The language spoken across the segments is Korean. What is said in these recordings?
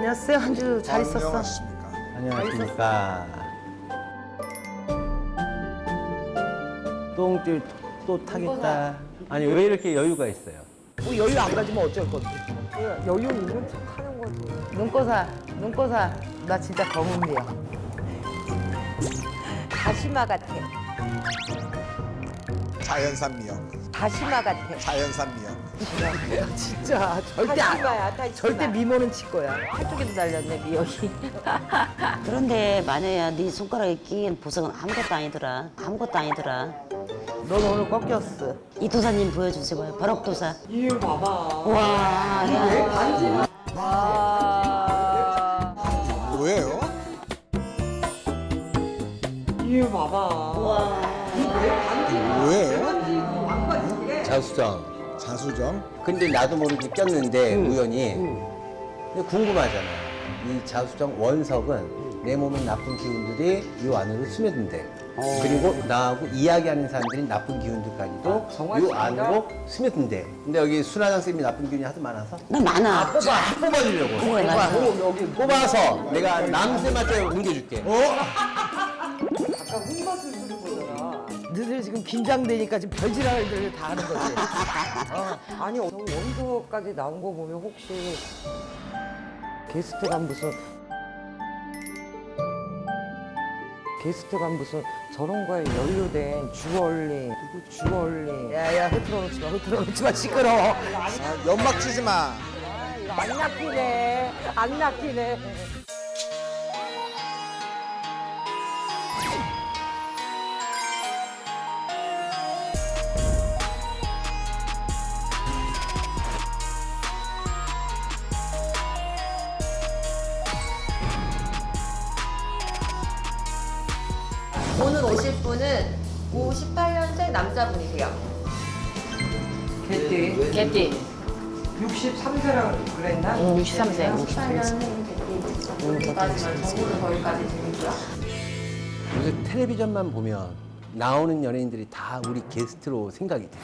안녕하세요. 한 주 잘 있었어? 안녕하십니까. 안녕하십니까. 똥줄 또 타겠다. 아니 왜 이렇게 여유가 있어요? 뭐 여유 안 가지면 어쩔 건데. 여유 있는 척 하는 거지. 눈꼬사. 나 진짜 검은이야. 다시마 같아. 자연산 미역. 다시마 같아. 자연산 미역. 진짜 다시마야, 다시마. 절대 미모는 칠 거야. 한쪽에도 달렸네 미역이. 그런데 만약에 네 손가락에 끼인 보석은 아무것도 아니더라. 아무것도 아니더라. 넌 오늘 꺾였어. 이 도사님 보여주세요. 버럭도사. 이거 봐봐. 와, 야. 뭐예요? 이거 봐봐. 뭐예요? 자수정. 자수정? 근데 나도 모르게 꼈는데 우연히. 근데 궁금하잖아. 이 자수정 원석은 내 몸에 나쁜 기운들이 이 안으로 스며든대. 그리고 나하고 이야기하는 사람들이 나쁜 기운들까지도 이 안으로 스며든대. 근데 여기 순화장 쌤이 나쁜 기운이 하도 많아서 나 많아. 뽑아주려고. 그래, 맞아. 여기 뽑아서 내가 남쌤한테 옮겨줄게. 아까 흙맛을 쓰는 거잖아. 너들 지금 긴장되니까 지금 별지랄들 다 하는 거지. 아니, 저 원서까지 나온 거 보면 혹시 게스트가 무슨 저런 거에 연루된 주얼리, 누구 주얼리. 야야 흐트러 놓지 마 시끄러워. 연막 치지 마. 이거 안 낚이네. 안 낚이네. 오늘 오실 분은 58년생 남자분이세요. 개띠. 개띠. 63세라고 그랬나? 63세. 58년생 개띠. 여기까지만 정보는 거기까지 드리고요. 요새 텔레비전만 보면 나오는 연예인들이 다 우리 게스트로 생각이 돼.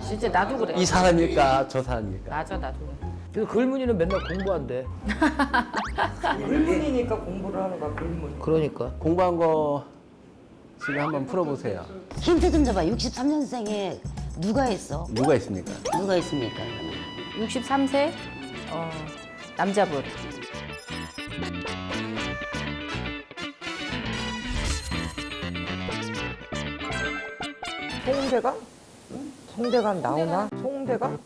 진짜 나도 그래. 이 사람일까 저 사람일까. 맞아, 나도. 그래서 글문이는 맨날 공부한대. 글문이니까 공부를 하는 거야, 글문. 그러니까. 공부한 거 지금 한번 풀어보세요. 힌트 좀 줘봐. 63년생에 누가 했어? 누가 있습니까? 누가 있습니까? 63세 남자분. 송대관? 송대관 나오나? 송대관?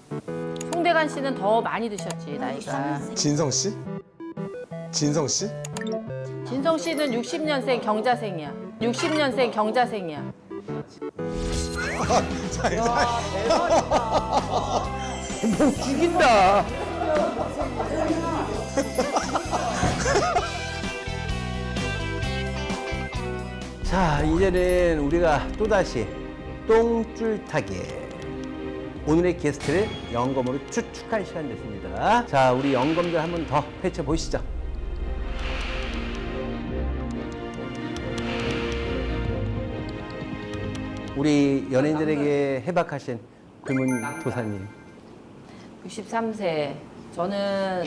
송대관 씨는 더 많이 드셨지, 나이가. 진성 씨? 진성 씨? 진성 씨는 60년생 경자생이야. 60년생 경자생이야. 죽인다. 자, 이제는 우리가 또다시 똥줄 타기. 오늘의 게스트를 영검으로 추측할 시간 됐습니다. 자, 우리 영검들 한 번 더 펼쳐보시죠. 우리 연예인들에게 해박하신 금은 도사님. 63세. 저는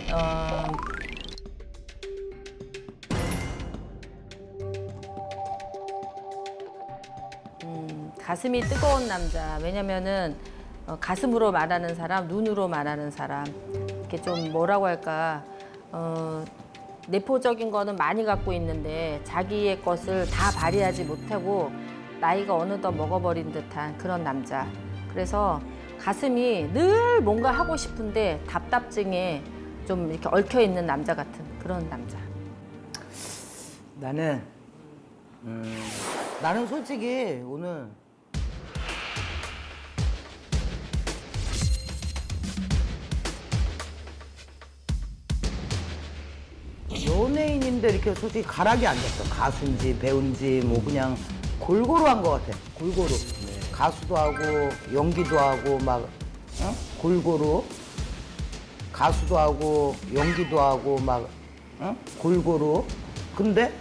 가슴이 뜨거운 남자. 왜냐면은 가슴으로 말하는 사람, 눈으로 말하는 사람. 이렇게 좀 뭐라고 할까? 내포적인 거는 많이 갖고 있는데 자기의 것을 다 발휘하지 못하고 나이가 어느덧 먹어버린 듯한 그런 남자. 그래서 가슴이 늘 뭔가 하고 싶은데 답답증에 좀 이렇게 얽혀 있는 남자 같은 그런 남자. 나는 솔직히 오늘 연예인인데 이렇게 솔직히 가락이 안 잡혀. 가수인지 배우인지 뭐 그냥 골고루 한 것 같아. 골고루. 가수도 하고 연기도 하고 막 골고루. 가수도 하고 연기도 하고 막 골고루. 근데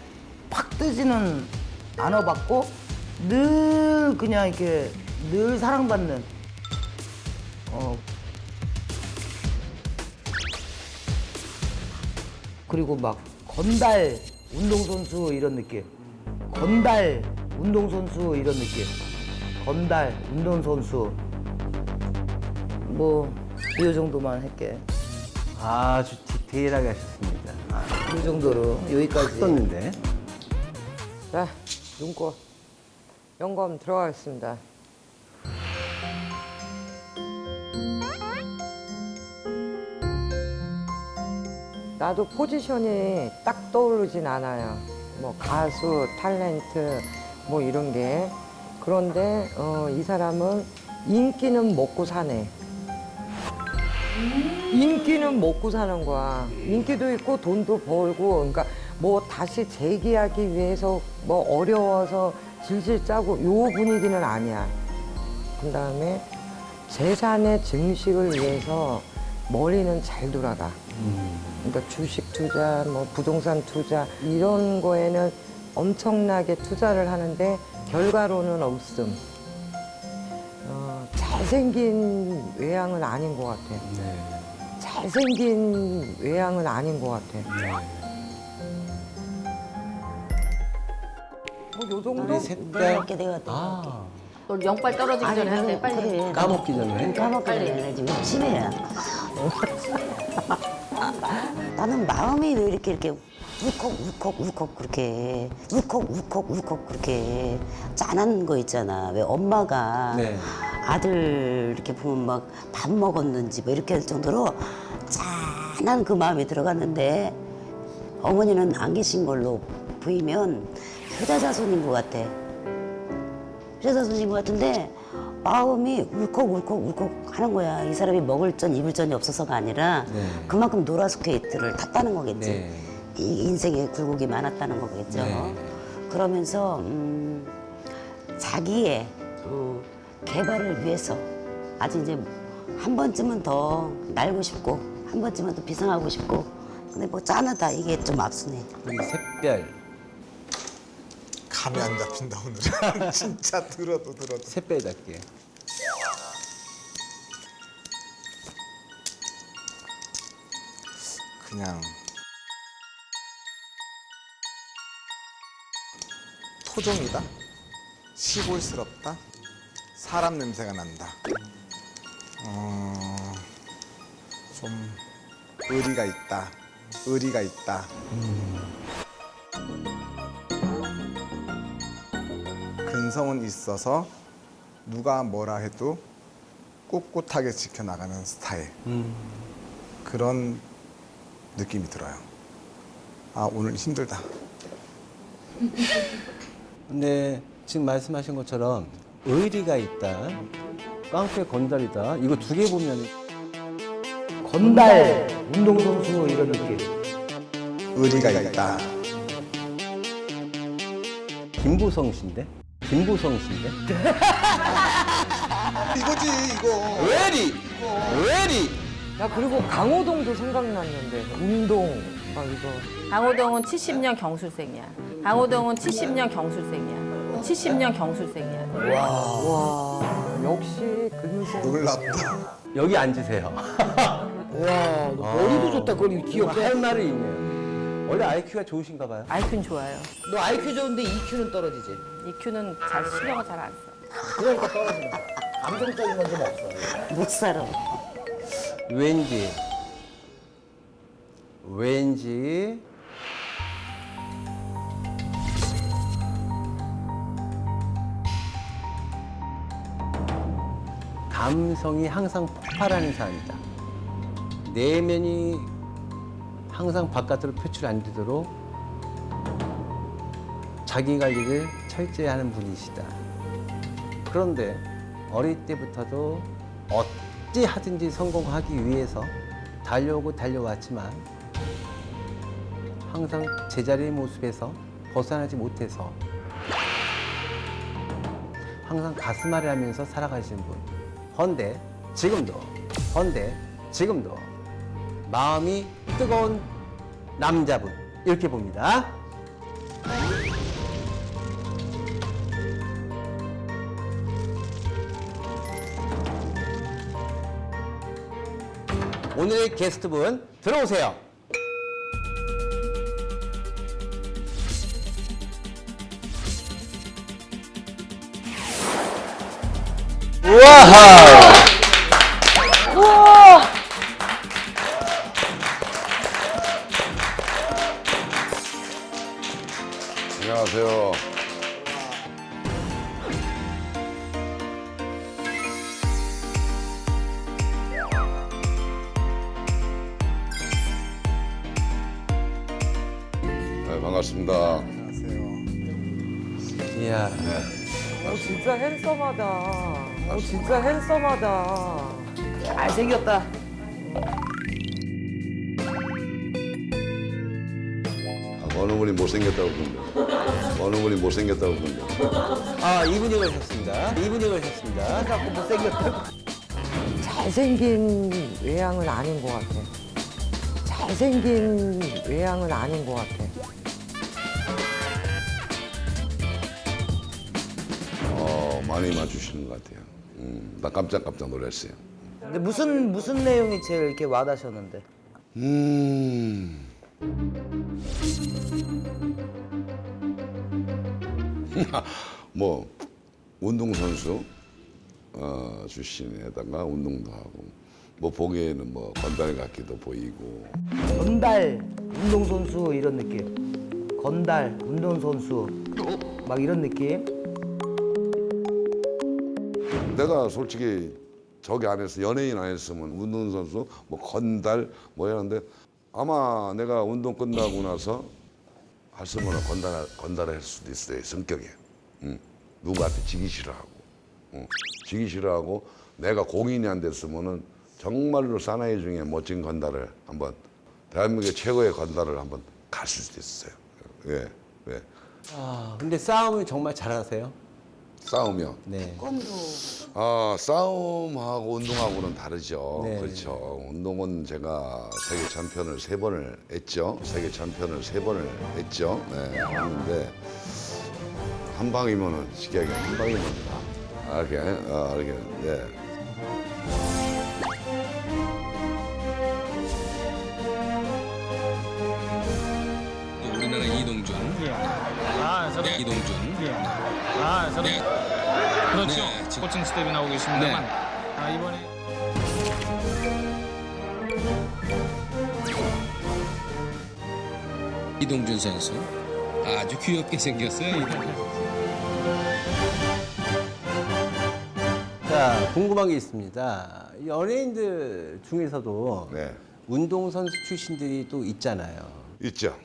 팍 뜨지는 않아봤고 늘 그냥 이렇게 늘 사랑받는 그리고 막 건달 운동선수 이런 느낌. 건달 운동선수 이런 느낌. 건달 운동선수. 뭐 이 정도만 할게. 아주 디테일하게 하셨습니다. 이 정도로 여기까지. 썼는데. 자, 눈꽃 영검 들어가겠습니다. 나도 포지션이 딱 떠오르진 않아요. 뭐 가수, 탤런트 뭐 이런 게. 그런데 이 사람은 인기는 먹고 사네. 인기는 먹고 사는 거야. 인기도 있고 돈도 벌고, 그러니까 뭐 다시 재기하기 위해서 뭐 어려워서 질질 짜고 요 분위기는 아니야. 그 다음에 재산의 증식을 위해서 머리는 잘 돌아가. 그러니까 주식 투자, 뭐 부동산 투자 이런 거에는 엄청나게 투자를 하는데 결과로는 없음. 잘생긴 외양은 아닌 것 같아. 네. 잘생긴 외양은 아닌 것 같아. 뭐 요 정도? 우리 내가 셋딸. 할게, 내가 할게. 아, 너 영빨 떨어지기 전에 할때 빨리. 그래. 까먹기 전에. 까먹기 전에 나 지금 치매야. 나는 마음이 왜 이렇게 울컥 그렇게 울컥 그렇게 짠한 거 있잖아. 왜 엄마가 네. 아들 이렇게 보면 막 밥 먹었는지 뭐 이렇게 할 정도로 짠한 그 마음이 들어갔는데 어머니는 안 계신 걸로 보이면 효자자손인 것 같아. 효자자손인 것 같은데 마음이 울컥 하는 거야. 이 사람이 먹을 전 입을 전이 없어서가 아니라 네. 그만큼 노라스케이트를 탔다는 거겠지. 네. 이 인생에 굴곡이 많았다는 거겠죠. 네. 그러면서 자기의 개발을 위해서 아직 이제 한 번쯤은 더 날고 싶고 한 번쯤은 더 비상하고 싶고 근데 뭐 짠하다 이게 좀 앞서네. 우리 샛별. 감이 안 잡힌다 오늘은. 진짜 들어도. 샛별답게. 그냥 토종이다. 시골스럽다. 사람 냄새가 난다. 좀 의리가 있다. 근성은 있어서 누가 뭐라 해도 꿋꿋하게 지켜나가는 스타일. 그런 느낌이 들어요. 아, 오늘 힘들다. 근데 지금 말씀하신 것처럼 의리가 있다. 깡패 건달이다. 이거 두 개 보면 건달 운동선수 이런 느낌. 의리가 있다. 김보성 씨인데? 이거지, 이거. 의리! 야, 그리고 강호동도 생각났는데. 운동, 막 이거. 강호동은 70년 경술생이야. 강호동은 70년 경술생이야. 70년 경술생이야. 와, 역시 근성. 놀랍다. 여기 앉으세요. 와, 너 머리도 좋다. 그걸 기억해. 할 말이 있네요. 원래 IQ가 좋으신가 봐요. IQ는 좋아요. 너 IQ 좋은데 EQ는 떨어지지. EQ는 신경을 잘 안 써. 그러니까 떨어지는 거야. 감정적인 건 좀 없어. 못 살아. 왠지 감성이 항상 폭발하는 사람이다. 내면이 항상 바깥으로 표출 안 되도록 자기 관리를 철저히 하는 분이시다. 그런데 어릴 때부터도 어찌 하든지 성공하기 위해서 달려오고 달려왔지만 항상 제자리의 모습에서 벗어나지 못해서 항상 가슴 아래 하면서 살아가시는 분. 헌데 지금도 마음이 뜨거운 남자분 이렇게 봅니다. 오늘의 게스트분 들어오세요. 우와! 안녕하세요. 네, 반갑습니다. 안녕하세요. 이야. 진짜 핸섬하다. 진짜 핸섬하다. 잘생겼다. 어느 분이 못생겼다고 그러는데. 어느 분이 못생겼다고 그러는데. 아, 이분이 걸으셨습니다. 이분이 걸으셨습니다. 자꾸 못생겼다. 잘생긴 외양은 아닌 것 같아. 잘생긴 외양은 아닌 것 같아. 많이 맞추시는 것 같아요. 나 깜짝깜짝 놀랐어요. 근데 무슨 내용이 제일 이렇게 와닿으셨는데? 뭐 운동선수 출신에다가 운동도 하고 뭐 보기에는 뭐 건달 같기도 보이고 건달 운동선수 이런 느낌. 건달 운동선수 막 이런 느낌. 내가 솔직히 저기 안에서 연예인 안 했으면 운동선수 뭐 건달 뭐 이러는데 아마 내가 운동 끝나고 나서 했으면 건달을 할 수도 있어요. 성격에 누구한테 지기 싫어하고 지기 싫어하고 내가 공인이 안 됐으면은 정말로 사나이 중에 멋진 건달을 한번 대한민국의 최고의 건달을 한번 갈 수도 있어요. 예, 예. 아, 근데 싸움을 정말 잘하세요? 싸우면 네. 싸움하고 운동하고는 다르죠. 네. 그렇죠. 운동은 제가 세계 챔피언을 3번을 했죠. 세계 챔피언을 3번을 했죠. 네, 했는데 한 방이면은 쉽게 얘기하면 한 방이면 이렇게 네. 우리나라 이동준. 네, 이동준. 저는 그렇죠. 네, 지금- 코칭 스텝이 나오고 계십니다만 네. 이번에 이동준 선수. 아주 귀엽게 생겼어요. 자, 궁금한 게 있습니다. 연예인들 중에서도 네. 운동선수 출신들이 또 있잖아요. 있죠.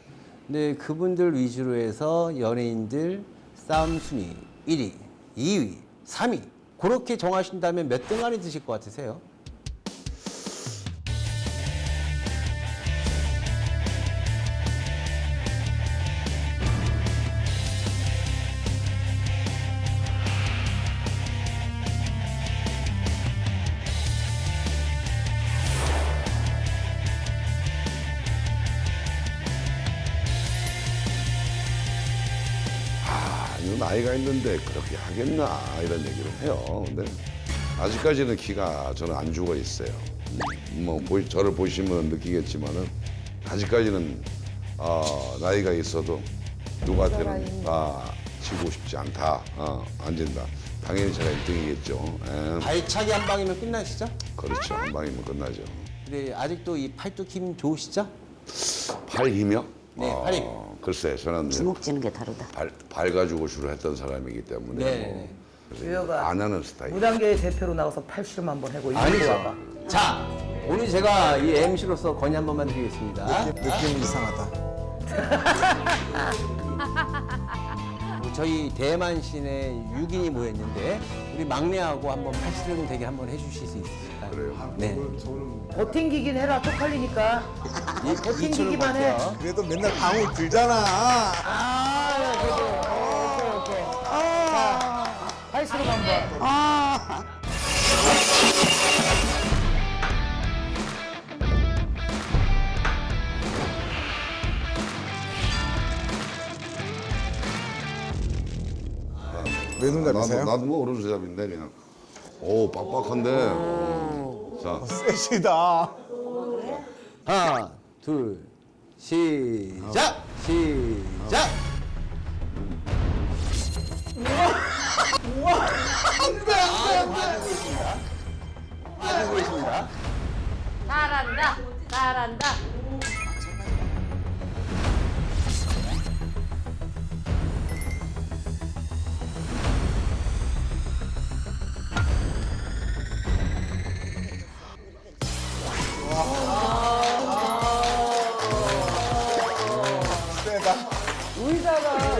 근데 그분들 위주로 해서 연예인들 싸움 순위 1위, 2위, 3위 그렇게 정하신다면 몇 등 안에 드실 것 같으세요? 아니 나이가 있는데 그렇게 하겠나 이런 얘기를 해요. 근데 아직까지는 키가 저는 안 죽어 있어요. 뭐 저를 보시면 느끼겠지만은 아직까지는 나이가 있어도 누구한테는 지고 싶지 않다. 안 된다. 당연히 제가 1등이겠죠. 발차기 한 방이면 끝나시죠? 그렇죠. 한 방이면 끝나죠. 근데 아직도 이 팔뚝 힘 좋으시죠? 팔 힘이요? 네, 팔 힘. 글쎄, 저는 주먹 쥐는 게 다르다. 발 가지고 주로 했던 사람이기 때문에 네. 주여가 안 하는 스타일. 무당계의 대표로 나가서 팔씨름 한번 해고 이거 아니죠. 와봐. 자, 오늘 제가 이 MC로서 건의 한 번만 드리겠습니다. 느낌이 이상하다. 저희 대만 시내 6인이 모였는데 우리 막내하고 한번 팔씨름 대결 한번 해주실 수 있으실까요? 그래요. 네. 버팅기긴 해라 쪽팔리니까. 버팅기기만 해. 그래도 맨날 방울 들잖아. 팔씨름 한번. 외동잡이세요? 나도 뭐 오른손잡인데 그냥. 오 빡빡한데. 자, 세시다. 하나, 둘, 시작! 시작! 잘하고 계십니다. 잘한다. 잘한다.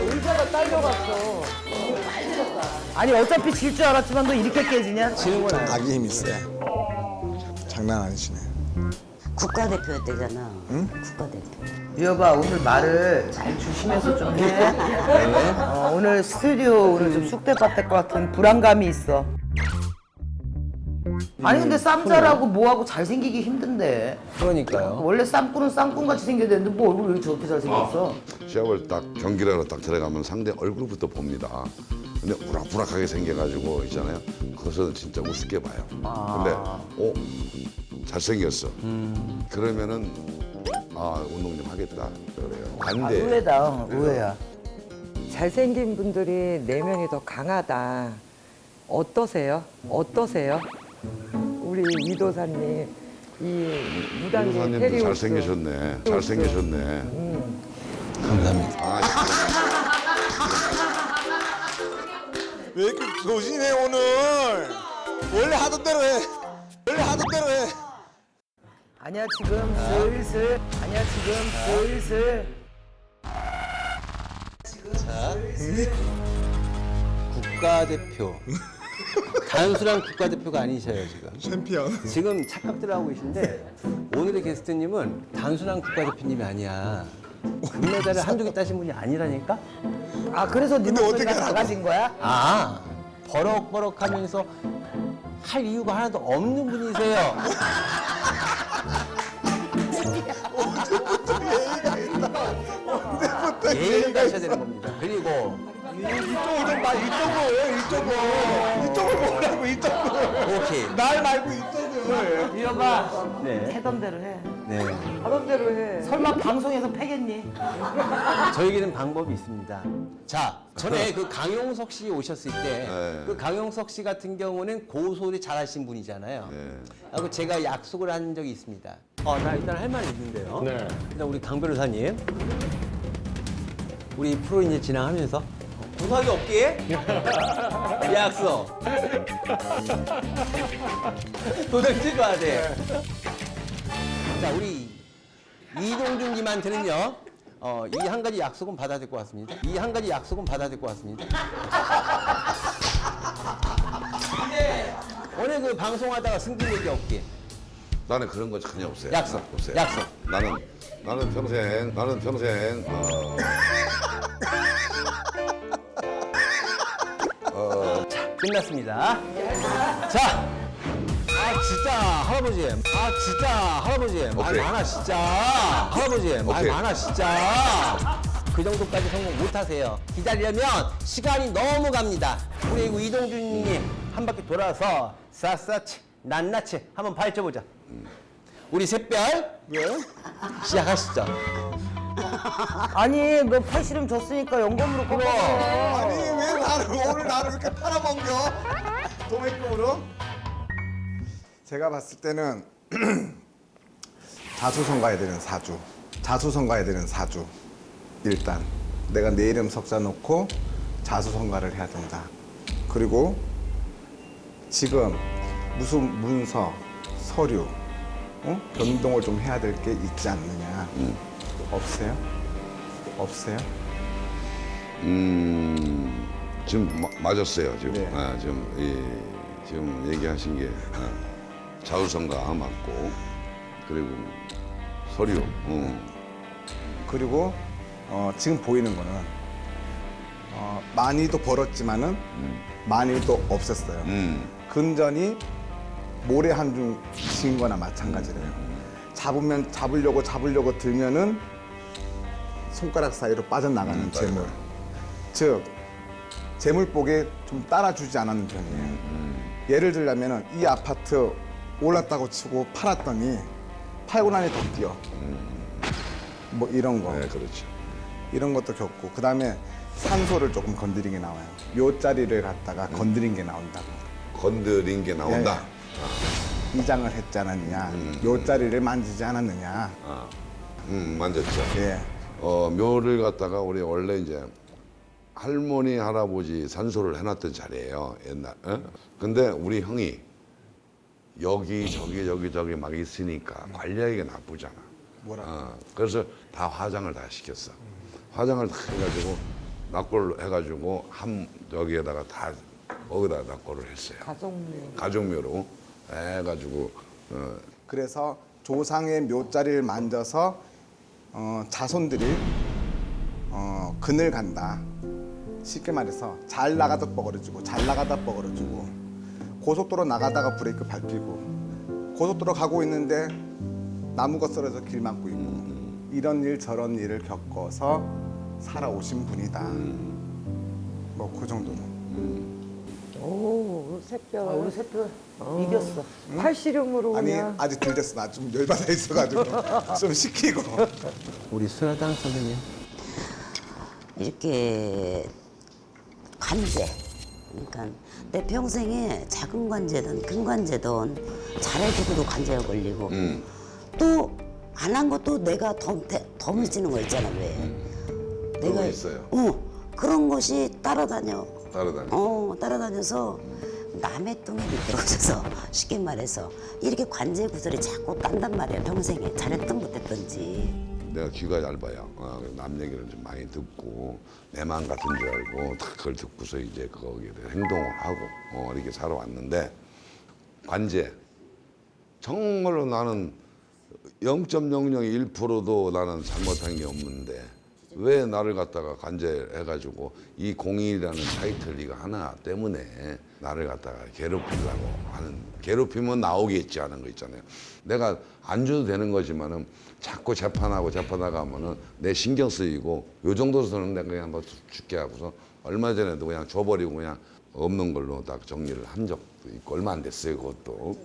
의자가 딸려갔어. 아니 어차피 질 줄 알았지만 너 이렇게 깨지냐? 지는 건 아니야. 아기 힘이 세. 장난 아니시네. 국가대표였대잖아. 응? 국가대표. 여봐 오늘 말을 잘 조심해서 좀 해. 오늘 스튜디오 오늘 좀 쑥대밭 것 같은 불안감이 있어. 아니 근데 쌈자라고 뭐하고 잘생기기 힘든데. 그러니까요. 원래 쌈꾼은 쌈꾼같이 생겨야 되는데 뭐 얼굴이 왜 저렇게 잘생겼어? 시합을 딱 경기라로 딱 들어가면 상대 얼굴부터 봅니다. 근데 우락부락하게 생겨가지고 있잖아요. 그것은 진짜 우습게 봐요. 근데 잘생겼어. 그러면은 운동 좀 하겠다 그래요. 반대. 의외다 의외야. 잘생긴 분들이 4명이 더 강하다. 어떠세요? 어떠세요? 우리 이도사님, 이 무당의 이도사님도 테리우스. 잘생기셨네. 잘생기셨네. 감사합니다. 왜 이렇게 조심해 오늘? 원래 하던 대로 해. 원래 하던 대로 해. 아니야 지금 슬슬. 아니야 지금 슬슬. 국가대표. 단순한 국가대표가 아니셔요, 지금. 챔피언. 지금 착각들 하고 계신데 오늘의 게스트님은 단순한 국가대표님이 아니야. 금메달을 한두 개 따신 분이 아니라니까? 아 그래서 네 근데 목소리가 어떻게 작아진 거야? 아, 버럭버럭하면서 할 이유가 하나도 없는 분이세요. 예의를 가셔야 되는 겁니다. 그리고 이쪽을 좀 봐. 이쪽을. 이쪽을 보라고 이쪽을. 오케이. 날 말고 이쪽을. 이어봐. 네. 하던 대로 해. 네. 하던 대로 해. 설마 방송에서 패겠니? 저에게는 방법이 있습니다. 자, 전에 그 강용석 씨 오셨을 때, 네. 그 강용석 씨 같은 경우는 고소리 잘하신 분이잖아요. 네. 하고 제가 약속을 한 적이 있습니다. 나 일단 할 말이 있는데요. 네. 일단 우리 강 변호사님, 우리 프로 이제 진행하면서 고소하기 없게 약속. 도장 찍어야 돼. 자, 우리 이동준님한테는요, 이 한 가지 약속은 받아야 될 것 같습니다. 이 한 가지 약속은 받아야 될 것 같습니다. 근데 오늘 그 방송하다가 승진 얘기 없게. 나는 그런 거 전혀 없어요. 약속, 없어요. 약속. 나는 평생 끝났습니다. 자, 진짜 할아버지, 말 오케이. 많아 진짜. 할아버지, 말 오케이. 많아 진짜. 그 정도까지 성공 못 하세요. 기다리려면 시간이 너무 갑니다. 우리 이동준님 한 바퀴 돌아서 싸싸치, 낱낱이 한번 발전보자. 우리 샛별 시작하시죠. 아니 너 팔씨름 졌으니까 연금으로 꺾어. 아니 왜 오늘 나를 이렇게 팔아먹겨? 도매금으로? 제가 봤을 때는 자수성가해야 되는 사주. 자수성가해야 되는 사주. 일단 내가 내 이름 석자 놓고 자수성가를 해야 된다. 그리고 지금 무슨 문서, 서류, 변동을 좀 해야 될 게 있지 않느냐. 없어요? 없어요? 지금 맞았어요. 지금 네. 지금 얘기하신 게 자우성가 맞고 그리고 서류. 그리고 지금 보이는 거는 많이도 벌었지만은 많이도 없었어요. 금전이 모래 한 줌 친 거나 마찬가지래요. 잡으려고 들면은 손가락 사이로 빠져나가는 재물. 즉 재물복에 좀 따라주지 않았는 편이에요. 예를 들자면은 이 아파트 올랐다고 치고 팔았더니 팔고 나니 더 뛰어. 뭐 이런 거. 네, 그렇죠. 이런 것도 겪고 그다음에 산소를 조금 건드린 게 나와요. 요 자리를 갖다가 건드린 게 나온다고. 건드린 게 나온다. 예. 이장을 했지 않았느냐, 묘자리를 만지지 않았느냐. 만졌죠. 예. 묘를 갖다가 우리 원래 이제 할머니 할아버지 산소를 해놨던 자리예요 옛날. 근데 우리 형이 여기 저기 막 있으니까 관리하기가 나쁘잖아. 뭐라? 그래서 다 화장을 다 시켰어. 화장을 다 해가지고 납골 해가지고 여기에다가 다 거기다 납골을 했어요. 가족묘로 해가지고 그래서 조상의 묘자리를 만져서 자손들이 그늘 간다. 쉽게 말해서 잘 나가다 뻐그러지고 잘 나가다 뻐그러지고 고속도로 나가다가 브레이크 밟히고 고속도로 가고 있는데 나무가 쓰러져 길 막고 있고 이런 일 저런 일을 겪어서 살아오신 분이다. 뭐 그 정도는. 오, 샛별. 우리 셋도 이겼어. 팔씨름으로 아니 그냥. 아직 덜 됐어. 나 좀 열받아 있어가지고 좀 시키고. 우리 수라당 선생님. 이렇게 관제, 그러니까 내 평생에 작은 관제든 큰 관제든 잘해주고도 관제가 걸리고 또 안 한 것도 내가 더 미치는 거 있잖아. 왜 그거 있어요. 그런 것이 따라다녀. 따라다녀서 남의 똥에 미끄러져서 쉽게 말해서 이렇게 관제 구설이 자꾸 딴단 말이야. 평생에 잘했든 못했든지. 내가 귀가 얇아요. 남 얘기를 좀 많이 듣고 내 마음 같은 줄 알고 딱 그걸 듣고서 이제 거기에 대해 행동을 하고 이렇게 살아왔는데 관제 정말로 나는 0.001%도 나는 잘못한 게 없는데 왜 나를 갖다가 관제해가지고 이 공인이라는 타이틀 이거 하나 때문에 나를 갖다가 괴롭히려고 하는, 괴롭히면 나오겠지 하는 거 있잖아요. 내가 안 줘도 되는 거지만은 자꾸 재판하가면은 내 신경 쓰이고 요 정도서는 내가 그냥 뭐 죽게 하고서 얼마 전에도 그냥 줘버리고 그냥 없는 걸로 딱 정리를 한 적도 있고 얼마 안 됐어요 그것도.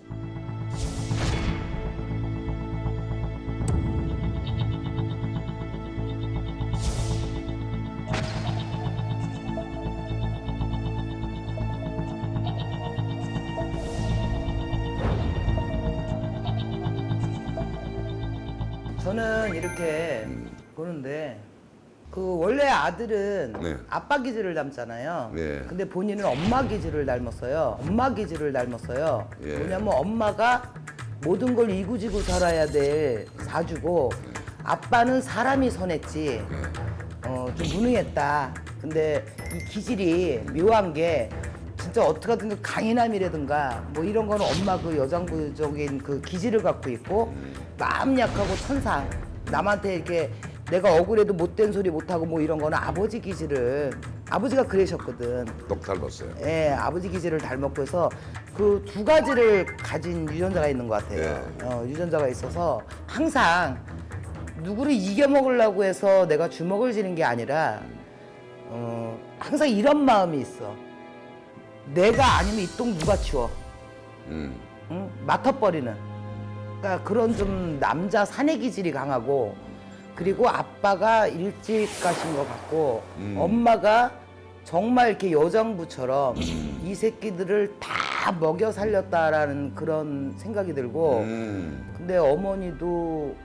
저는 이렇게 보는데 그 원래 아들은 네. 아빠 기질을 닮잖아요. 네. 근데 본인은 엄마 기질을 닮았어요. 엄마 기질을 닮았어요. 예. 왜냐면 엄마가 모든 걸 이구지구 살아야 될 사주고 아빠는 사람이 선했지. 좀 무능했다. 근데 이 기질이 묘한 게 진짜 어떻게든 강인함이라든가 뭐 이런 거는 엄마 그 여장부적인 그 기질을 갖고 있고 마음 약하고 천상 남한테 이렇게 내가 억울해도 못된 소리 못하고 뭐 이런 거는 아버지 기질을 아버지가 그러셨거든. 똑 닮았어요. 예, 아버지 기질을 닮았고 해서 그 두 가지를 가진 유전자가 있는 것 같아요. 유전자가 있어서 항상 누구를 이겨먹으려고 해서 내가 주먹을 쥐는 게 아니라 항상 이런 마음이 있어. 내가 아니면 이 똥 누가 치워? 응? 맡아버리는. 그러니까 그런 좀 남자 사내 기질이 강하고 그리고 아빠가 일찍 가신 것 같고 엄마가 정말 이렇게 여장부처럼 이 새끼들을 다 먹여 살렸다라는 그런 생각이 들고 근데 어머니도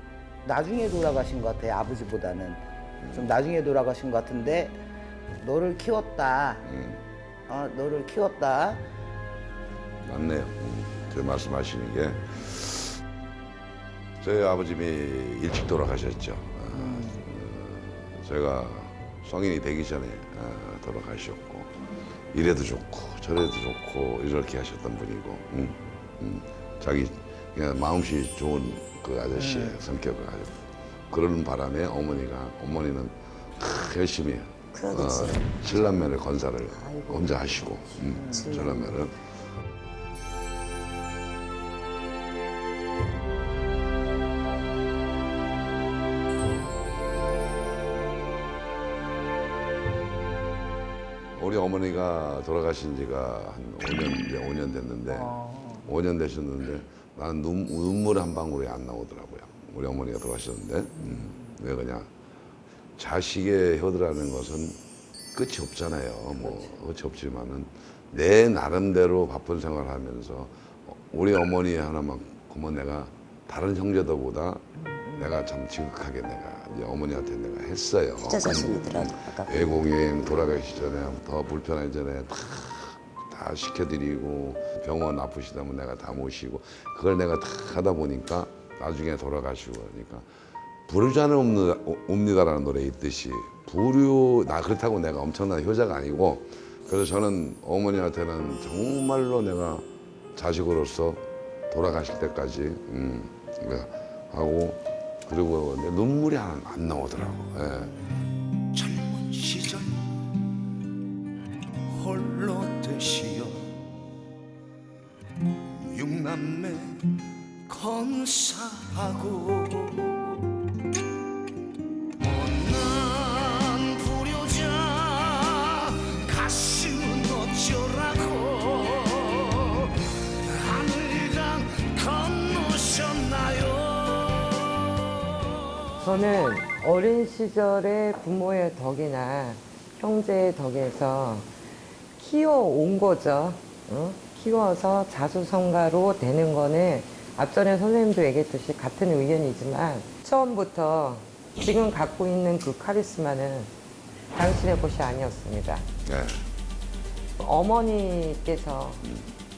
나중에 돌아가신 것 같아요. 아버지보다는 좀 나중에 돌아가신 것 같은데 너를 키웠다. 너를 키웠다. 맞네요. 저 말씀하시는 게 저희 아버님이 일찍 돌아가셨죠. 제가 성인이 되기 전에 돌아가셨고 이래도 좋고 저래도 좋고 이렇게 하셨던 분이고 자기 그냥 마음씨 좋은 그 아저씨의 성격을 가지고 그러는 바람에 어머니는 열심히 칠남매를 건사를 혼자 하시고 칠남매를 우리 어머니가 돌아가신 지가 한 5년 됐는데 5년 되셨는데 나는 눈물 한 방울이 안 나오더라고요. 우리 어머니가 돌아가셨는데 왜 그냥 자식의 효도라는 것은 끝이 없잖아요. 뭐 끝이 없지만은 내 나름대로 바쁜 생활하면서 우리 어머니 하나만큼은 내가 다른 형제들보다 내가 참 지극하게 내가 이제 어머니한테 내가 했어요. 진짜 자신이더라고. 아까 외국 여행 돌아가기 전에 더 불편하기 전에 다 시켜드리고 병원 아프시다면 내가 다 모시고 그걸 내가 다 하다 보니까 나중에 돌아가시고 그러니까 부르자는 옵니다라는 노래 있듯이 나 그렇다고 내가 엄청난 효자가 아니고 그래서 저는 어머니한테는 정말로 내가 자식으로서 돌아가실 때까지 하고 그리고 내 눈물이 안 나오더라고. 예. 젊은 시절 홀로 되시어 육남매 건사하고 못난 불효자 가슴은 어쩌라고 하늘강 건너셨나요. 저는 어린 시절에 부모의 덕이나 형제의 덕에서 키워온 거죠. 키워서 자수성가로 되는 거는 앞전에 선생님도 얘기했듯이 같은 의견이지만 처음부터 지금 갖고 있는 그 카리스마는 당신의 것이 아니었습니다. 예. 어머니께서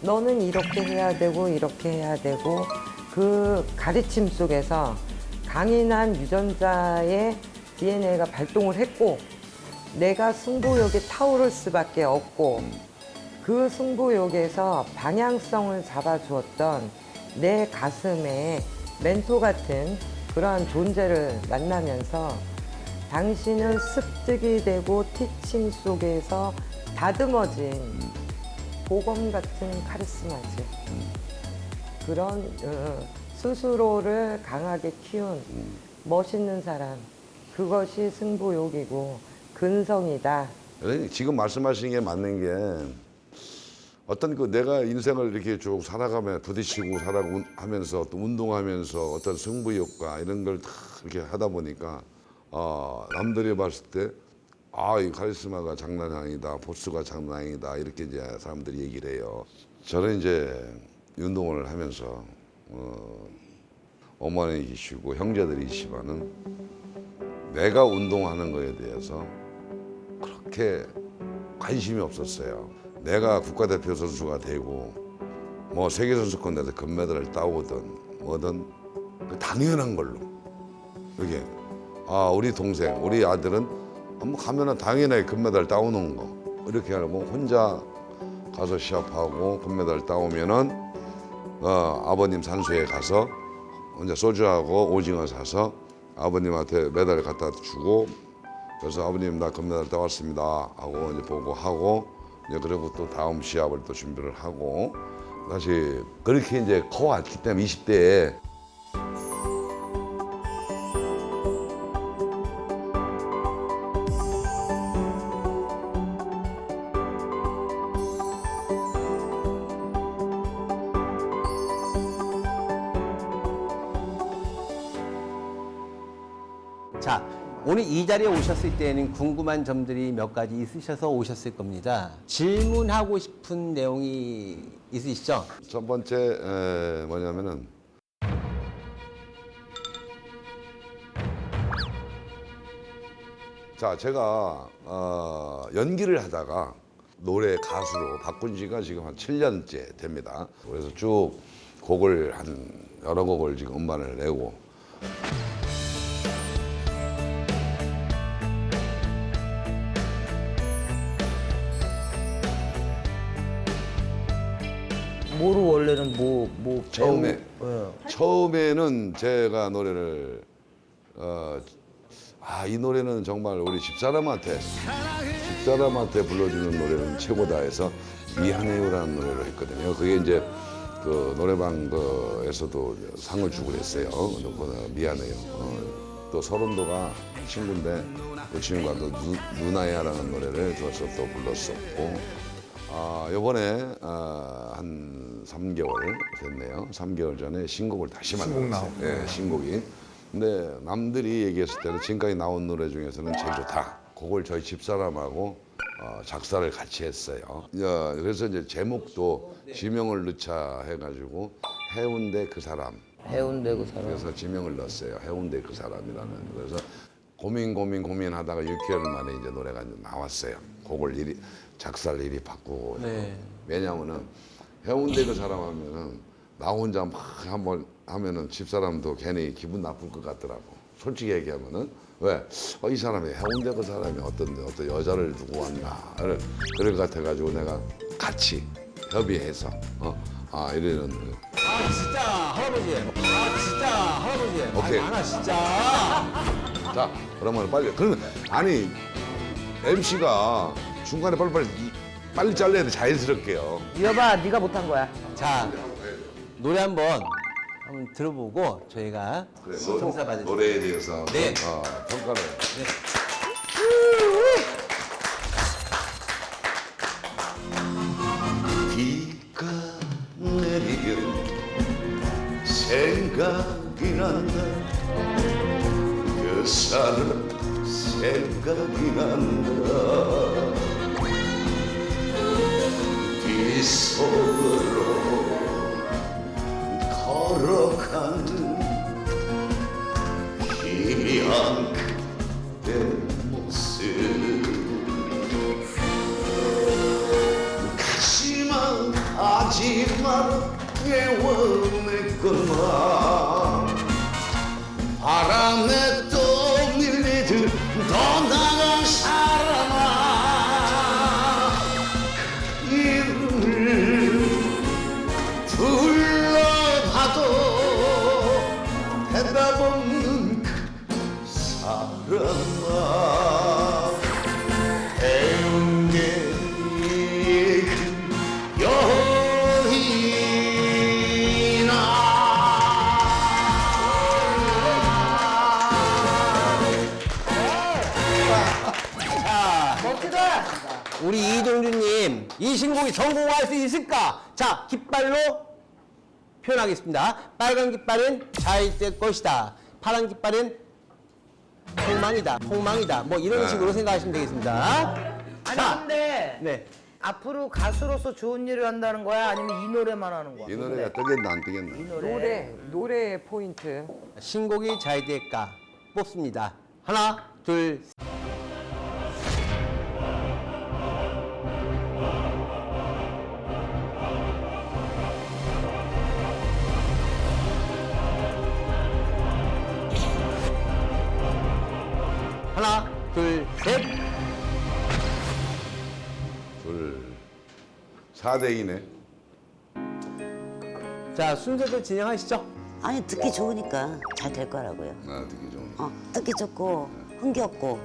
너는 이렇게 해야 되고 이렇게 해야 되고 그 가르침 속에서 강인한 유전자의 DNA가 발동을 했고 내가 승부욕에 타오를 수밖에 없고 그 승부욕에서 방향성을 잡아주었던 내 가슴에 멘토 같은 그러한 존재를 만나면서 당신은 습득이 되고 티칭 속에서 다듬어진 보검 같은 카리스마지. 그런 스스로를 강하게 키운 멋있는 사람, 그것이 승부욕이고 근성이다. 지금 말씀하신 게 맞는 게 어떤 그 내가 인생을 이렇게 쭉 살아가며 부딪히고 살아가면서 또 운동하면서 어떤 승부욕과 이런 걸 다 이렇게 하다 보니까 남들이 봤을 때 이 카리스마가 장난이 아니다, 보스가 장난이 아니다 이렇게 이제 사람들이 얘기를 해요. 저는 이제 운동을 하면서 어머니이시고 형제들이시지만은 내가 운동하는 거에 대해서 그렇게 관심이 없었어요. 내가 국가대표 선수가 되고 뭐 세계선수권대회에서 금메달을 따오든 뭐든 당연한 걸로 이렇게 우리 동생, 우리 아들은 한번 가면은 당연하게 금메달 따오는 거 이렇게 하고 혼자 가서 시합하고 금메달 따오면은 아버님 산소에 가서 혼자 소주하고 오징어 사서 아버님한테 메달을 갖다 주고 그래서 아버님 나 금메달 따왔습니다 하고 이제 보고하고 이제 그리고 또 다음 시합을 또 준비를 하고 다시 그렇게 이제 커왔기 때문에 20대에 자, 오늘 이 자리에 오셨을 때는 궁금한 점들이 몇 가지 있으셔서 오셨을 겁니다. 질문하고 싶은 내용이 있으시죠? 첫 번째 뭐냐면은 자 제가 연기를 하다가 노래 가수로 바꾼 지가 지금 한 7년째 됩니다. 그래서 쭉 곡을 한 여러 곡을 지금 음반을 내고 뭐로 원래는 처음에 배우, 처음에는 제가 노래를 이 노래는 정말 우리 집사람한테 불러주는 노래는 최고다 해서 미안해요라는 노래를 했거든요. 그게 이제 그 노래방에서도 상을 주고 그랬어요. 미안해요. 또 서른도가 친구인데 그 친구가 또 누나야라는 노래를 줘서 또 불렀었고 이번에 한 3개월 됐네요. 3개월 전에 신곡을 다시 만들었어요. 네, 신곡이. 근데 남들이 얘기했을 때는 지금까지 나온 노래 중에서는 제일 좋다. 그걸 저희 집사람하고 작사를 같이 했어요. 그래서 이제 제목도 지명을 넣자 해가지고 해운대 그 사람. 해운대 그 사람. 그래서 지명을 넣었어요. 해운대 그 사람이라는. 그래서 고민하다가 6개월 만에 이제 노래가 이제 나왔어요. 곡을 작사를 이리 바꾸고. 네. 왜냐면은 해운대 그 사람 하면은 나 혼자 막 한번 하면은 집사람도 괜히 기분 나쁠 것 같더라고. 솔직히 얘기하면은 왜? 이 사람이 해운대 그 사람이 어떤 여자를 두고 왔나. 그럴 것 같아가지고 내가 같이 협의해서 이러는. 진짜 할아버지. 진짜 할아버지. 오케이. 많아 진짜. 자, 그러면 그러면 아니 MC가 중간에 빨리 잘라야 돼. 자연스럽게요. 여봐, 네가 못한 거야. 자, 노래 한번 들어보고 저희가 평가 받을 노래에 대해서 네. 평가를. 비가 내리면 생각이 난다. 그 사람 생각이 난다. 빗속으로 걸어가는 희미한 그대 모습. 가지만 하지만 깨워냈구나. 바람에 또 밀리듯 떠나간 사람아, 그 이름을 불러봐도 대답 없는 그 사람아. 해운대의 그 멋지다. 우리 이동준님 이 신곡이 성공할 수 있을까? 자, 깃발로 표현하겠습니다. 빨간 깃발은 잘 될 것이다. 파란 깃발은 폭망이다. 뭐 이런 식으로 생각하시면 되겠습니다. 아니 자, 근데 네. 앞으로 가수로서 좋은 일을 한다는 거야? 아니면 이 노래만 하는 거야? 이 노래가 뜨겠나 안 뜨겠나. 노래의 포인트. 신곡이 잘 될까 뽑습니다. 하나, 둘, 셋. 하나, 둘, 셋. 4대2네. 자, 순서도 진행하시죠. 아니 듣기 좋으니까 잘 될 거라고요. 듣기 좀. 듣기 좋고 흥겹고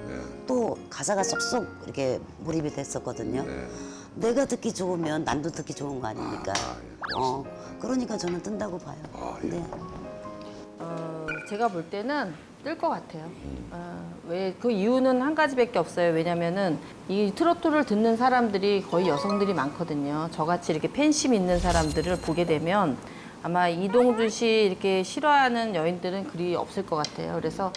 또 가사가 쏙쏙 이렇게 몰입이 됐었거든요. 내가 듣기 좋으면 남도 듣기 좋은 거 아닙니까? 그러니까 저는 뜬다고 봐요. 네. 제가 볼 때는 뜰 것 같아요. 왜 그 이유는 한 가지밖에 없어요. 왜냐면은 이 트로트를 듣는 사람들이 거의 여성들이 많거든요. 저같이 이렇게 팬심 있는 사람들을 보게 되면 아마 이동준 씨 이렇게 싫어하는 여인들은 그리 없을 것 같아요. 그래서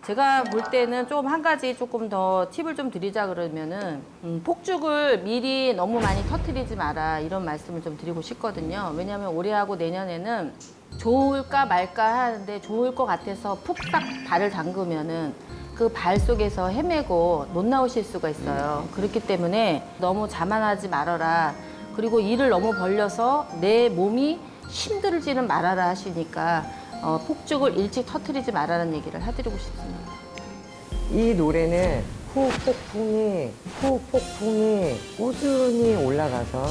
제가 볼 때는 좀 한 가지 조금 더 팁을 좀 드리자 그러면은 폭죽을 미리 너무 많이 터뜨리지 마라 이런 말씀을 좀 드리고 싶거든요. 왜냐하면 올해하고 내년에는 좋을까 말까 하는데 좋을 것 같아서 푹싹 발을 담그면은 그 발 속에서 헤매고 못 나오실 수가 있어요. 그렇기 때문에 너무 자만하지 말아라. 그리고 일을 너무 벌려서 내 몸이 힘들지는 말아라 하시니까 폭죽을 일찍 터뜨리지 말라는 얘기를 해드리고 싶습니다. 이 노래는 후폭풍이 꾸준히 올라가서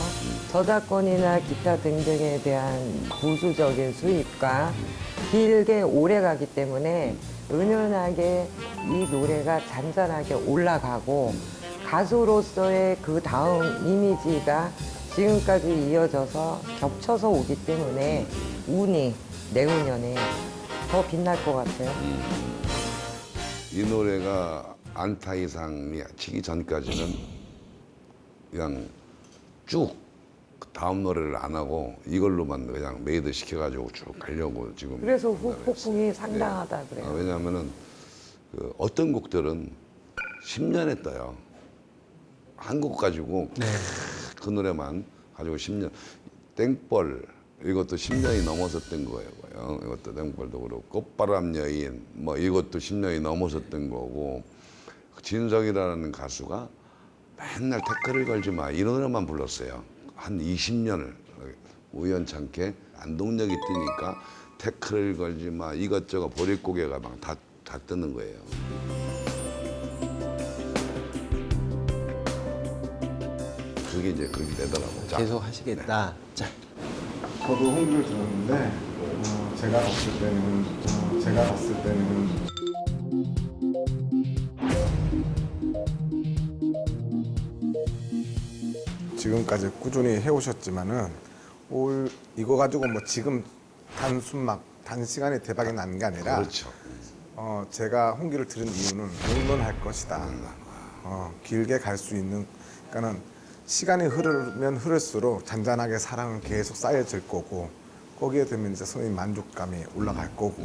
저작권이나 기타 등등에 대한 부수적인 수입과 길게 오래 가기 때문에 은연하게 이 노래가 잔잔하게 올라가고 가수로서의 그 다음 이미지가 지금까지 이어져서 겹쳐서 오기 때문에 운이 내후년에 더 빛날 것 같아요. 이 노래가 안타 이상이 치기 전까지는 그냥 쭉 다음 노래를 안 하고 이걸로만 그냥 메이드 시켜가지고 쭉 가려고 지금. 그래서 후폭풍이 상당하다 그래요. 왜냐하면은 그 어떤 곡들은 10년에 떠요. 한 곡 가지고 그 노래만 가지고 10년 땡벌 이것도 10년이 넘어섰던 거예요. 이것도 땡벌도 그렇고 꽃바람 여인 뭐 이것도 10년이 넘어섰던 거고 진석이라는 가수가 맨날 태클을 걸지 마 이 노래만 불렀어요. 한 20년을 우연찮게 안동역이 뜨니까 태클을 걸지 마 이것저것 보릿고개가 막 다 뜨는 거예요. 그게 이제 그렇게 되더라고. 자, 계속 하시겠다. 자, 저도 홍기를 들었는데 제가 봤을 때는 지금까지 꾸준히 해오셨지만은 올 이거 가지고 뭐 지금 단시간에 대박이 나는 게 아니라 그렇죠. 제가 홍기를 들은 이유는 영원할 것이다. 길게 갈 수 있는 그러니까는 시간이 흐르면 흐를수록 잔잔하게 사랑은 계속 쌓여질 거고 거기에 되면 이제 선생님 만족감이 올라갈 거고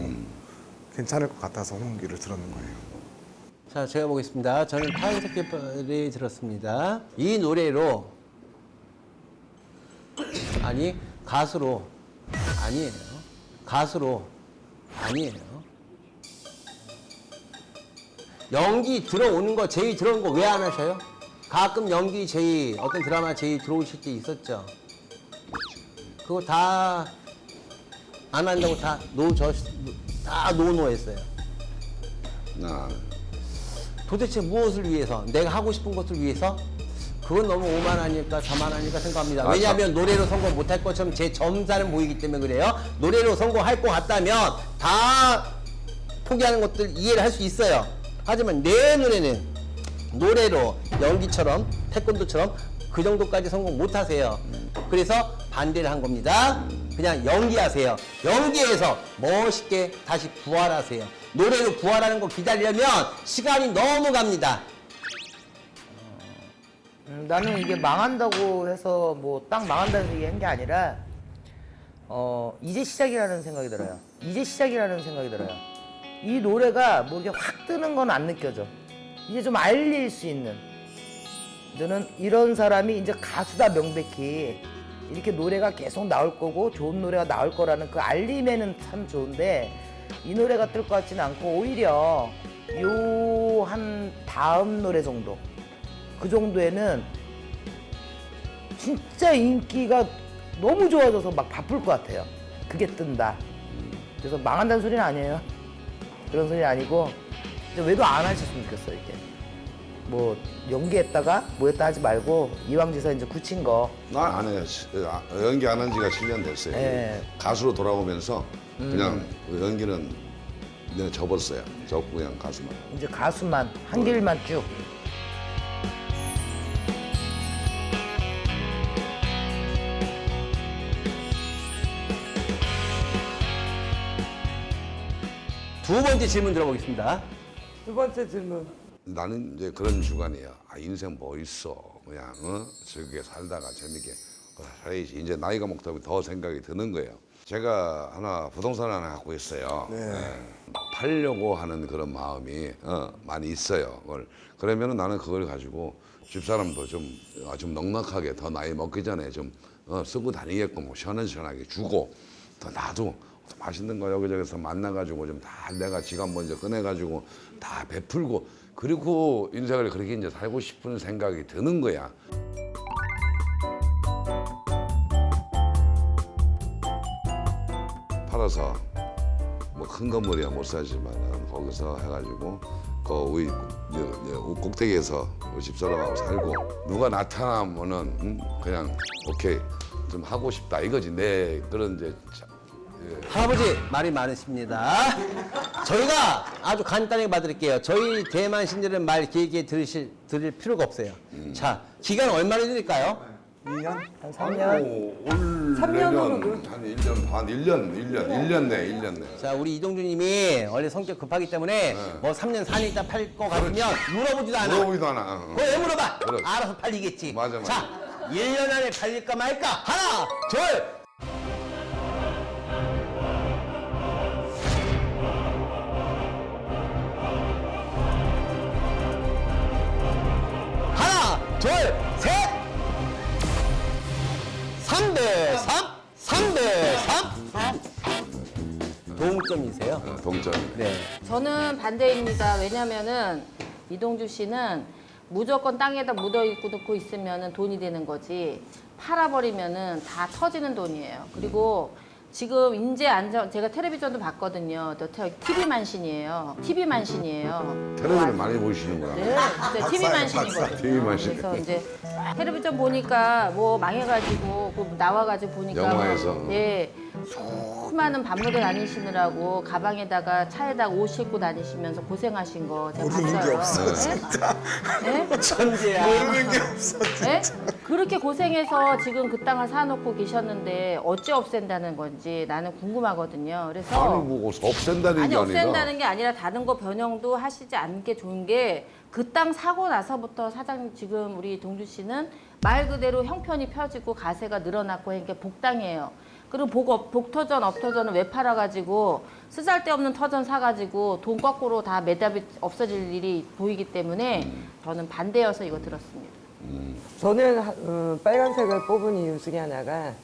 괜찮을 것 같아서 홍기를 들었는 거예요. 자, 제가 보겠습니다. 저는 타임스케퍼를 들었습니다. 이 노래로 아니 가수로 아니에요. 가수로 아니에요. 연기 들어오는 거 제의 들어온 거 왜 안 하셔요? 가끔 연기 제의 어떤 드라마 제의 들어오실 때 있었죠. 그거 다 안 한다고 다 노노했어요. 나 도대체 무엇을 위해서? 내가 하고 싶은 것을 위해서? 그건 너무 오만하니까 저만하니까 생각합니다. 왜냐하면 노래로 성공 못할 것처럼 제 점사는 보이기 때문에 그래요. 노래로 성공할 것 같다면 다 포기하는 것들 이해를 할 수 있어요. 하지만 내 눈에는 노래로 연기처럼 태권도처럼 그 정도까지 성공 못하세요. 그래서 반대를 한 겁니다. 그냥 연기하세요. 연기해서 멋있게 다시 부활하세요. 노래로 부활하는 거 기다리려면 시간이 너무 갑니다. 나는 이게 망한다고 해서 뭐 딱 망한다는 얘기 한 게 아니라 이제 시작이라는 생각이 들어요. 이제 시작이라는 생각이 들어요. 이 노래가 뭐 이렇게 확 뜨는 건 안 느껴져. 이제 좀 알릴 수 있는. 저는 이런 사람이 이제 가수다 명백히 이렇게 노래가 계속 나올 거고 좋은 노래가 나올 거라는 그 알림에는 참 좋은데 이 노래가 뜰 것 같지는 않고 오히려 요 한 다음 노래 정도 그 정도에는 진짜 인기가 너무 좋아져서 막 바쁠 것 같아요. 그게 뜬다. 그래서 망한다는 소리는 아니에요. 그런 소리 아니고 이제 외도 안 하셨으면 좋겠어. 이렇게 뭐 연기했다가 뭐 했다 하지 말고 이왕지서 이제 굳힌 거. 나 안 해요. 연기 안 한 지가 7년 됐어요. 예. 가수로 돌아오면서 그냥 그 연기는 내가 접었어요. 접고 그냥 가수만. 이제 가수만 한 길만 쭉. 두 번째 질문 들어보겠습니다. 두 번째 질문. 나는 이제 그런 주관이야. 아, 인생 뭐 있어. 그냥 즐겁게 살다가 재밌게 살아야지. 이제 나이가 먹다 보니 더 생각이 드는 거예요. 제가 하나 부동산을 하나 갖고 있어요. 팔려고 하는 그런 마음이 많이 있어요. 그러면은 나는 그걸 가지고 집사람도 좀 넉넉하게 더 나이 먹기 전에 좀 쓰고 다니게끔 뭐 시원하게 주고 더 나도 맛있는 거 여기저기서 만나가지고 좀 다 내가 지갑 먼저 꺼내가지고 다 베풀고 그리고 인생을 그렇게 이제 살고 싶은 생각이 드는 거야. 팔아서 뭐 큰 건물이야 못 사지만은 거기서 해가지고 그 우리 꼭대기에서 우리 집사람하고 살고 누가 나타나면은 그냥 오케이 좀 하고 싶다 이거지 내 그런 이제. 할아버지 말이 많으십니다. 저희가 아주 간단하게 봐드릴게요. 저희 대만 신들은 말 길게 들을 필요가 없어요. 자, 기간 얼마나 드릴까요? 2년? 한 3년. 올 3년으로 한 1년 반, 1년 내. 자, 우리 이동주님이 원래 성격 급하기 때문에 뭐 3년, 4년 있다 팔 거 같으면 물어보지도 않아. 물어보지도 않아. 그거 왜 물어봐? 그래. 알아서 팔리겠지. 맞아. 자, 1년 안에 팔릴까 말까? 하나, 둘. 하나, 둘. 3대 3, 3대 3. 동점이세요? 동점. 네. 저는 반대입니다. 왜냐면은 이동주 씨는 무조건 땅에다 묻어 있고 있으면은 돈이 되는 거지. 팔아버리면은 다 터지는 돈이에요. 그리고 지금 인제 제가 텔레비전도 봤거든요. TV 만신이에요. TV 만신이에요. 텔레비전 많이 보시는구나. 네, 진짜 TV 만신이거든요. TV 만신. 그래서 이제 텔레비전 보니까 뭐 망해가지고 그 나와가지고 보니까 영화에서. 예, 수많은 밤무대 다니시느라고 가방에다가 차에다가 옷 싣고 다니시면서 고생하신 거 제가 모르는 봤어요. 게 없어, 네? 네? 천재야. 모르는 게 없어. 네? 그렇게 고생해서 지금 그 땅을 사놓고 계셨는데 어찌 없앤다는 건지 나는 궁금하거든요. 그래서 아니 뭐 없앤다는 아니 게 아니라. 없앤다는 게 아니라 다른 거 변형도 하시지 않는 게 좋은 게 그 땅 사고 나서부터 사장님 지금 우리 동주 씨는 말 그대로 형편이 펴지고 가세가 늘어났고 하니까 복당이에요. 그리고 복터전 업터전은 왜 팔아가지고 쓰잘데없는 터전 사가지고 돈 거꾸로 다 매답이 없어질 일이 보이기 때문에 저는 반대여서 이거 들었습니다. 저는 빨간색을 뽑은 이유 중에 하나가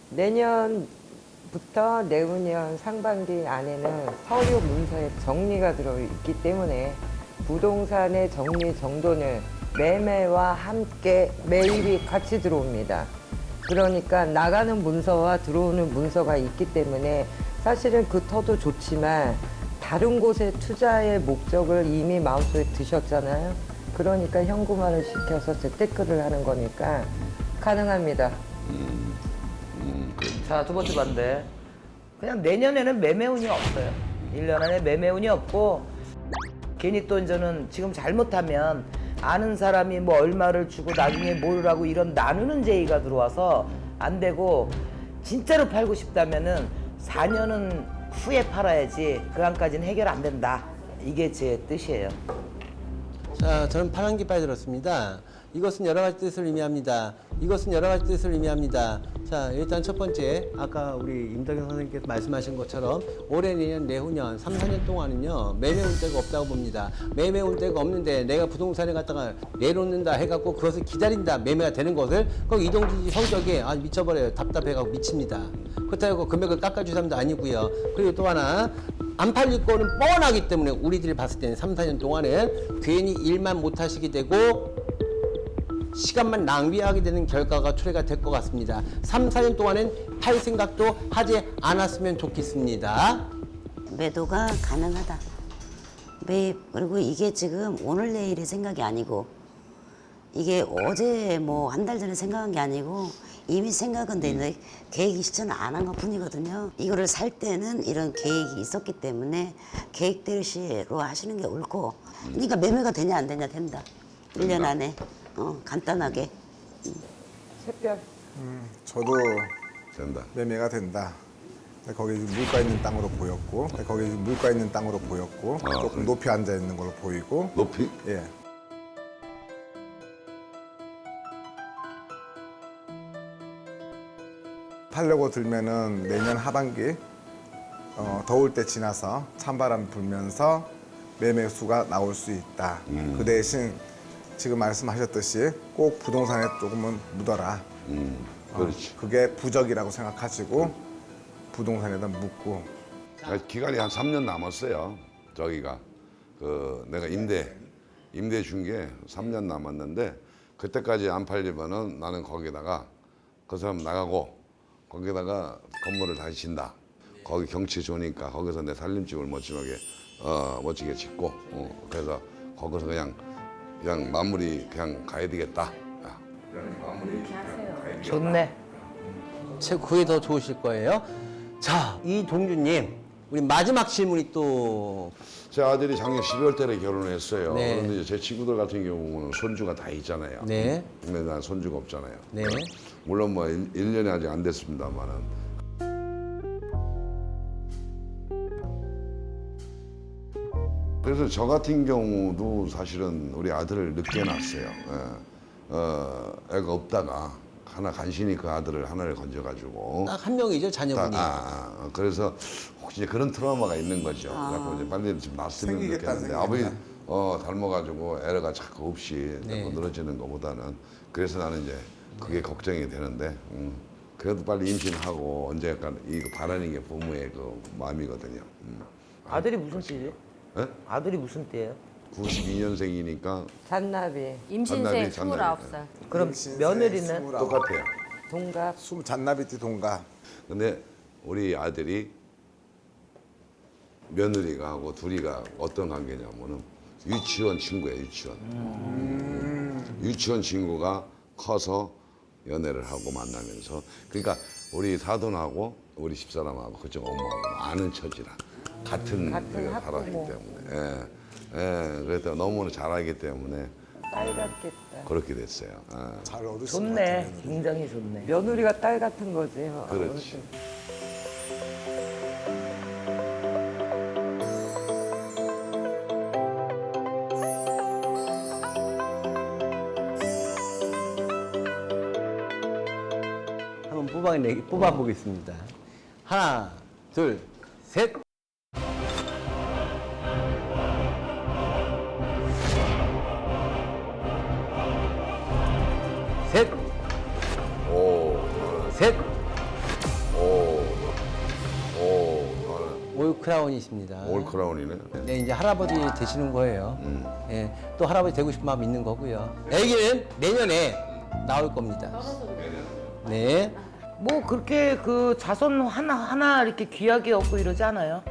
내년부터 내후년 상반기 안에는 서류 문서에 정리가 들어있기 때문에 부동산의 정리 정돈을 매매와 함께 매입이 같이 들어옵니다. 그러니까 나가는 문서와 들어오는 문서가 있기 때문에 사실은 그 터도 좋지만 다른 곳에 투자의 목적을 이미 마음속에 드셨잖아요. 그러니까 현금화를 시켜서 재테크를 하는 거니까 가능합니다. 자, 두 번째 반대. 그냥 내년에는 매매운이 없어요. 1년 안에 매매운이 없고 괜히 또 저는 지금 잘못하면 아는 사람이 뭐 얼마를 주고 나중에 모르라고 이런 나누는 제의가 들어와서 안 되고 진짜로 팔고 싶다면은 4년은 후에 팔아야지 그 안까지는 해결 안 된다. 이게 제 뜻이에요. 자, 저는 파란 깃발 들었습니다. 이것은 여러 가지 뜻을 의미합니다. 이것은 여러 가지 뜻을 의미합니다. 자, 일단 첫 번째, 아까 우리 임덕영 선생님께서 말씀하신 것처럼 올해, 내년, 내후년 3, 4년 동안은요 매매 운대가 없다고 봅니다. 매매 운대가 없는데 내가 부동산에 갖다가 내놓는다 해갖고 그것을 기다린다, 매매가 되는 것을 그럼 이동진이 성격이 미쳐버려요. 답답해갖고 미칩니다. 그렇다고 금액을 깎아줄 사람도 아니고요. 그리고 또 하나, 안 팔릴 거는 뻔하기 때문에 우리들이 봤을 때는 3, 4년 동안은 괜히 일만 못 하시게 되고 시간만 낭비하게 되는 결과가 초래가 될 것 같습니다. 3, 4년 동안은 팔 생각도 하지 않았으면 좋겠습니다. 매도가 가능하다. 매입. 그리고 이게 지금 오늘 내일의 생각이 아니고 이게 어제 뭐 한 달 전에 생각한 게 아니고 이미 생각은 돼 있는데 계획이 실천을 안 한 것 뿐이거든요. 이거를 살 때는 이런 계획이 있었기 때문에 계획대로 하시는 게 옳고 그러니까 매매가 되냐 안 되냐 된다. 1년 안에 간단하게. 샛별. 저도 된다. 매매가 된다. 거기 물가 있는 땅으로 보였고, 거기 물가 있는 땅으로 보였고, 조금 높이 앉아 있는 걸로 보이고. 높이? 예. 팔려고 들면은 내년 하반기 더울 때 지나서 찬바람 불면서 매매수가 나올 수 있다. 그 대신 지금 말씀하셨듯이 꼭 부동산에 조금은 묻어라. 그렇지. 그게 부적이라고 생각하시고 부동산에다 묻고. 기간이 한 3년 남았어요. 저기가 내가 임대 준 게 3년 남았는데 그때까지 안 팔리면은 나는 거기다가 그 사람 나가고 거기다가 건물을 다시 짓다. 거기 경치 좋으니까 거기서 내 살림집을 멋지게 짓고 그래서 거기서 그냥 마무리 그냥 가야 되겠다. 좋네. 그게 더 좋으실 거예요. 자, 이동주님, 우리 마지막 질문이 또 제 아들이 작년 12월 달에 결혼했어요. 네. 그런데 이제 제 친구들 같은 경우는 손주가 다 있잖아요. 네. 근데 난 손주가 없잖아요. 네. 물론 뭐 1년이 아직 안 됐습니다만은. 그래서 저 같은 경우도 사실은 우리 아들을 늦게 낳았어요. 애가 없다가 하나 간신히 그 아들을 하나를 건져가지고. 딱 한 명이죠, 자녀분이. 그래서 혹시 그런 트라우마가 있는 거죠. 자꾸 이제 빨리 좀 낳았으면 좋겠는데 아버지 닮아가지고 애가 자꾸 없이 네. 자꾸 늘어지는 것보다는 그래서 나는 이제 그게 걱정이 되는데 그래도 빨리 임신하고 언젠가 이거 바라는 게 부모의 그 마음이거든요. 아들이 무슨 띠지? 예? 아들이 무슨 띠예요? 92년생이니까 잔나비 임신생 잔나비. 29살. 그럼 며느리는 똑같아요. 동갑. 잔나비띠 동갑. 근데 우리 아들이 며느리가 하고 둘이가 어떤 관계냐면은 유치원 친구예요, 유치원. 유치원 친구가 커서 연애를 하고 만나면서 그러니까 우리 사돈하고 우리 집사람하고 그쪽 엄마하고 아는 처지라 같은 데가 살았기 때문에 그래서 너무나 잘 알기 때문에 딸 같겠다. 그렇게 됐어요. 잘 얻으신 것 좋네. 같아요. 굉장히 좋네. 며느리가 딸 같은 거지. 그렇지. 한번 뽑아보겠습니다. 하나, 둘, 셋. 셋, 오, 셋. 오, 올 크라운이십니다. 올 크라운이네. 네, 이제 할아버지 되시는 거예요. 예, 또 할아버지 되고 싶은 마음 있는 거고요. 아기는 내년에 나올 겁니다. 네. 뭐 그렇게 그 자손 하나 이렇게 귀하게 얻고 이러지 않아요.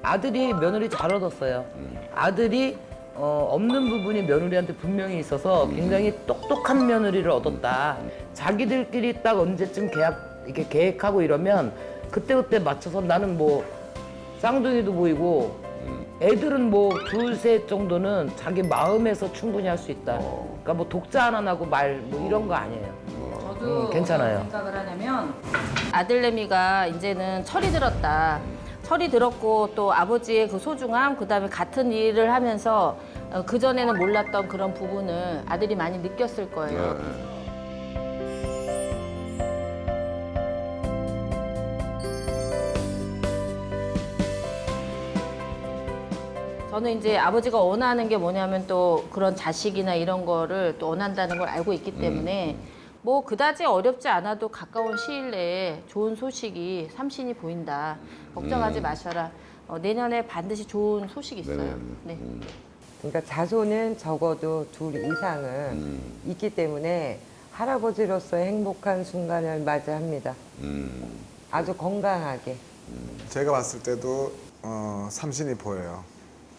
아들이 며느리 잘 얻었어요. 아들이 없는 부분이 며느리한테 분명히 있어서 굉장히 똑똑한 며느리를 얻었다. 자기들끼리 딱 언제쯤 이렇게 계획하고 이러면 그때 맞춰서 나는 뭐 쌍둥이도 보이고 애들은 뭐 둘, 셋 정도는 자기 마음에서 충분히 할 수 있다. 그러니까 뭐 독자 하나 나고 말 뭐 이런 거 아니에요. 저도 괜찮아요. 어떤 생각을 하냐면 아들내미가 이제는 철이 들었다. 철이 들었고 또 아버지의 그 소중함, 그다음에 같은 일을 하면서 그전에는 몰랐던 그런 부분을 아들이 많이 느꼈을 거예요. 저는 이제 아버지가 원하는 게 뭐냐면 또 그런 자식이나 이런 거를 또 원한다는 걸 알고 있기 때문에 뭐 그다지 어렵지 않아도 가까운 시일 내에 좋은 소식이 삼신이 보인다. 걱정하지 마셔라. 내년에 반드시 좋은 소식이 있어요. 네. 그러니까 자손은 적어도 둘 이상은 있기 때문에 할아버지로서의 행복한 순간을 맞이합니다. 아주 건강하게. 제가 봤을 때도 삼신이 보여요.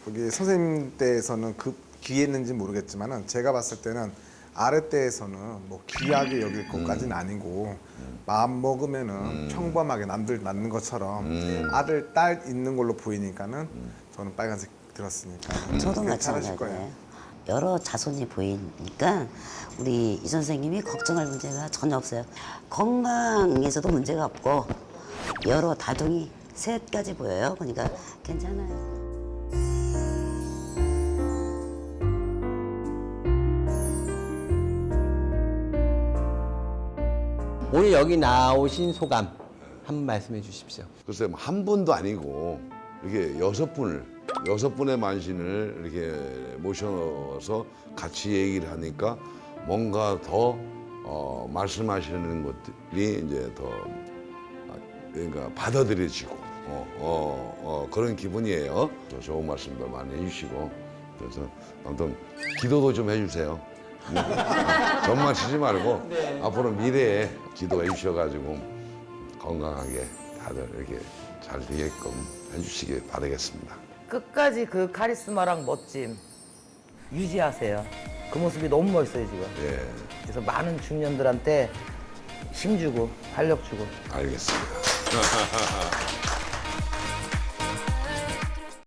거기 선생님 때에서는 귀했는지 모르겠지만은 제가 봤을 때는 아래 때에서는 뭐 귀하게 여길 것까지는 아니고 마음 먹으면은 평범하게 남들 낳는 것처럼 아들 딸 있는 걸로 보이니까는 저는 빨간색 들었으니까 저도 괜찮으실 마찬가지예요. 거예요. 여러 자손이 보이니까 우리 이 선생님이 걱정할 문제가 전혀 없어요. 건강에서도 문제가 없고 여러 다둥이 셋까지 보여요. 그러니까 괜찮아요. 오늘 여기 나오신 소감 한번 말씀해 주십시오. 글쎄 뭐한 분도 아니고 이렇게 여섯 분의 만신을 이렇게 모셔서 같이 얘기를 하니까 뭔가 더 말씀하시는 것들이 이제 더 그러니까 받아들여지고 그런 기분이에요. 더 좋은 말씀도 많이 해주시고 그래서 아무튼 기도도 좀 해주세요. 전만 치지 말고 앞으로 미래에 기도해 주셔가지고 건강하게 다들 이렇게 잘 되게끔 해주시기 바라겠습니다. 끝까지 그 카리스마랑 멋짐 유지하세요. 그 모습이 너무 멋있어요 지금. 예, 그래서 많은 중년들한테 힘주고 활력 주고. 알겠습니다.